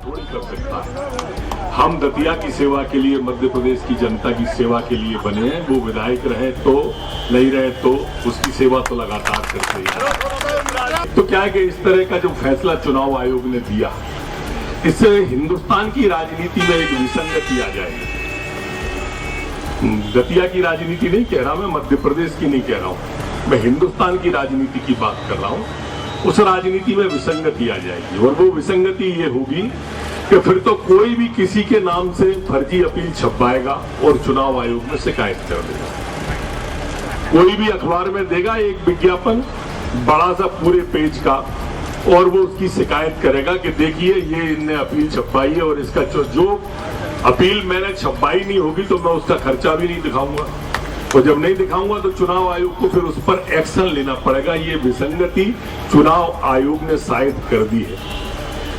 थोड़ी कर सकता है। हम दतिया की सेवा के लिए, मध्य प्रदेश की जनता की सेवा के लिए बने हैं। वो विधायक रहे तो, नहीं रहे तो, उसकी सेवा तो लगातार करते ही। तो क्या है कि इस तरह का जो फैसला चुनाव आयोग ने दिया, इससे हिंदुस्तान की राजनीति में एक विसंगति आ जाएगी। दतिया की राजनीति नहीं कह रहा मैं, मध्य प्रदेश की नहीं कह रहा हूं, मैं हिंदुस्तान की राजनीति की बात कर रहा हूं। उस राजनीति में विसंगति आ जाएगी, और वो विसंगति ये होगी कि फिर तो कोई भी किसी के नाम से फर्जी अपील छपवाएगा और चुनाव आयोग में शिकायत कर देगा। कोई भी अखबार में देगा एक विज्ञापन बड़ा सा पूरे पेज का, और वो उसकी शिकायत करेगा कि देखिए ये इनने अपील छपवाई है, और इसका जो अपील मैंने छपवाई नहीं होगी तो मैं उसका खर्चा भी नहीं दिखाऊंगा, और जब नहीं दिखाऊंगा तो चुनाव आयोग को फिर उस पर एक्शन लेना पड़ेगा। ये विसंगति चुनाव आयोग ने शायद कर दी है,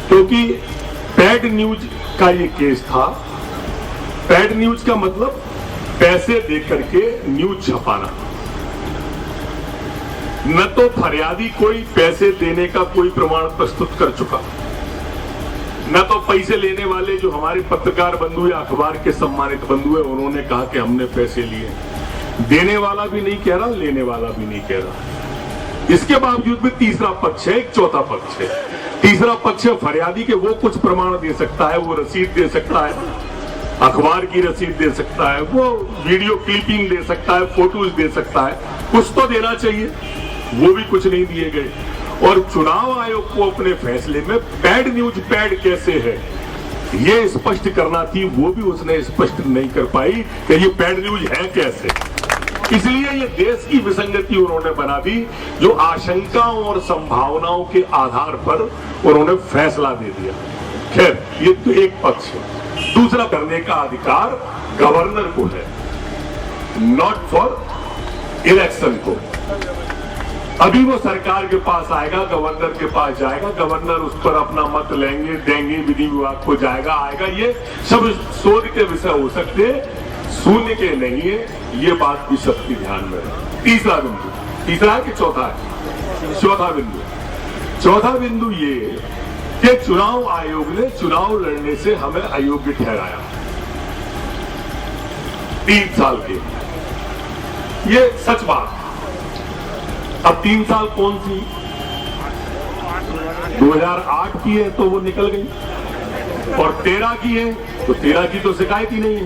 क्योंकि पैड न्यूज का ये केस था। पैड न्यूज का मतलब पैसे दे करके न्यूज छपाना। न तो फरियादी कोई पैसे देने का कोई प्रमाण प्रस्तुत कर चुका, न तो पैसे लेने वाले जो हमारे पत्रकार बंधु या अखबार के सम्मानित बंधु है उन्होंने कहा कि हमने पैसे लिए। देने वाला भी नहीं कह रहा, लेने वाला भी नहीं कह रहा। इसके बावजूद भी तीसरा पक्ष है, एक चौथा पक्ष है। तीसरा पक्ष है फरियादी के, वो कुछ प्रमाण दे सकता है, वो रसीद दे सकता है, अखबार की रसीद दे सकता है, वो वीडियो क्लिपिंग दे सकता है, फोटोज दे सकता है, कुछ तो देना चाहिए। वो भी कुछ नहीं दिए गए, और चुनाव आयोग को अपने फैसले में पैड न्यूज पैड कैसे है ये स्पष्ट करना थी, वो भी उसने स्पष्ट नहीं कर पाई कि ये पैड न्यूज है कैसे। इसलिए ये देश की विसंगति उन्होंने बना दी, जो आशंकाओं और संभावनाओं के आधार पर उन्होंने फैसला दे दिया। खैर, ये तो एक पक्ष है। दूसरा करने का अधिकार गवर्नर को है, नॉट फॉर इलेक्शन को। अभी वो सरकार के पास आएगा, गवर्नर के पास जाएगा, गवर्नर उस पर अपना मत लेंगे, देंगे, विधि विभाग को जाएगा, आएगा। ये सब शोध के विषय हो सकते हैं, शून्य के नहीं है। ये बात भी सबकी ध्यान में है। तीसरा बिंदु, तीसरा है कि चौथा है? चौथा बिंदु, चौथा बिंदु ये कि चुनाव आयोग ने चुनाव लड़ने से हमें अयोग्य ठहराया 3 साल के। ये सच बात। अब 3 साल कौन सी? 2008 की है तो वो निकल गई, और 13 की है तो 13 की तो शिकायत ही नहीं है।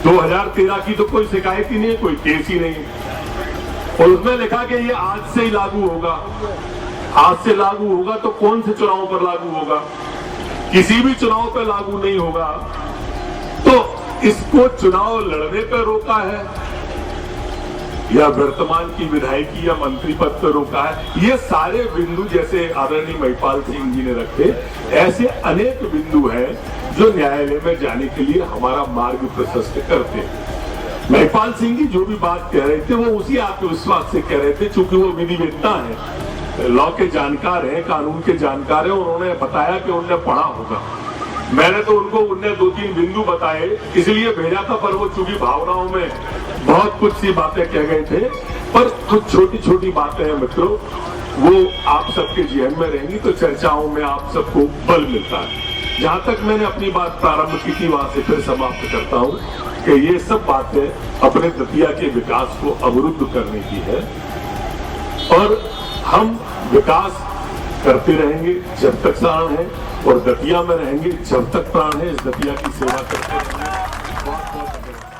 2013 की तो कोई शिकायत ही नहीं है, कोई केस ही नहीं है। और उसमें लिखा कि ये आज से ही लागू होगा। आज से लागू होगा तो कौन से चुनाव पर लागू होगा? किसी भी चुनाव पर लागू नहीं होगा। तो इसको चुनाव लड़ने पर रोका है या वर्तमान की विधायकी या मंत्री पद पर रोका है? ये सारे बिंदु जैसे आदरणीय महिपाल सिंह जी ने रखे, ऐसे अनेक बिंदु हैं जो न्यायालय में जाने के लिए हमारा मार्ग प्रशस्त करते हैं। महिपाल सिंह जी जो भी बात कह रहे थे वो उसी आत्मविश्वास से कह रहे थे, चूंकि वो विधिवेत्ता हैं, लॉ के जानकार हैं, कानून के जानकार हैं। उन्होंने बताया कि उन्होंने पढ़ा होगा। मैंने तो उनको उनने 2-3 बिंदु बताए इसलिए भेजा था, पर वो चूंकि भावनाओं में बहुत कुछ सी बातें कह गए थे, पर कुछ छोटी छोटी बातें हैं मित्रों, वो आप सबके जेहन में रहेंगी तो चर्चाओं में आप सबको बल मिलता है। जहां तक मैंने अपनी बात प्रारंभ की थी वहां से फिर समाप्त करता हूं कि ये सब बातें अपने दतिया के विकास को अवरुद्ध करने की है, और हम विकास करते रहेंगे जब तक प्राण है, और दतिया में रहेंगे जब तक प्राण है। इस दतिया की सेवा करते रहेंगे। बहुत बहुत धन्यवाद।